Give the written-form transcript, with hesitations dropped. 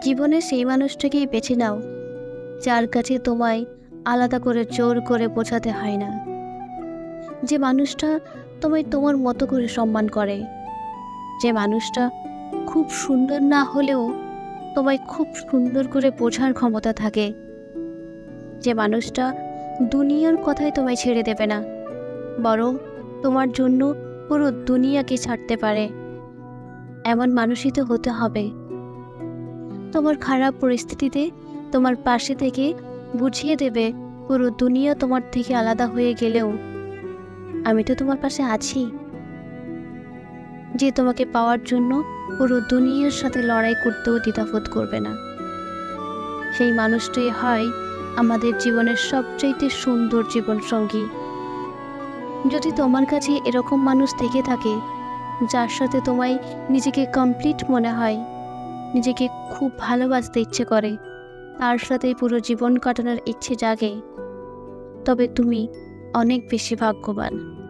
জীবনে সেই মানুষটাকেই বেছে নাও যার কাছে তোমায় আলাদা করে জোর করে বোঝাতে হয় না, যে মানুষটা তোমায় তোমার মতো করে সম্মান করে, যে মানুষটা খুব সুন্দর না হলেও তোমায় খুব সুন্দর করে বোঝার ক্ষমতা থাকে, যে মানুষটা দুনিয়ার কথায় তোমায় ছেড়ে দেবে না, বরং তোমার জন্য পুরো দুনিয়াকে ছাড়তে পারে। এমন মানুষই তো হতে হবে। তোমার খারাপ পরিস্থিতিতে তোমার পাশে থেকে বুঝিয়ে দেবে পুরো দুনিয়া তোমার থেকে আলাদা হয়ে গেলেও আমি তো তোমার পাশে আছি, যে তোমাকে পাওয়ার জন্য পুরো দুনিয়ার সাথে লড়াই করতেও দ্বিধাবোধ করবে না। সেই মানুষটাই হয় আমাদের জীবনের সবচাইতে সুন্দর জীবনসঙ্গী। যদি তোমার কাছে এরকম মানুষ থেকে থাকে যার সাথে তোমায় নিজেকে কমপ্লিট মনে হয়, নিজেকে খুব ভালোবাসতে ইচ্ছে করে, তার সাথে পুরো জীবন কাটানোর ইচ্ছে জাগে, তবে তুমি অনেক বেশি ভাগ্যবান।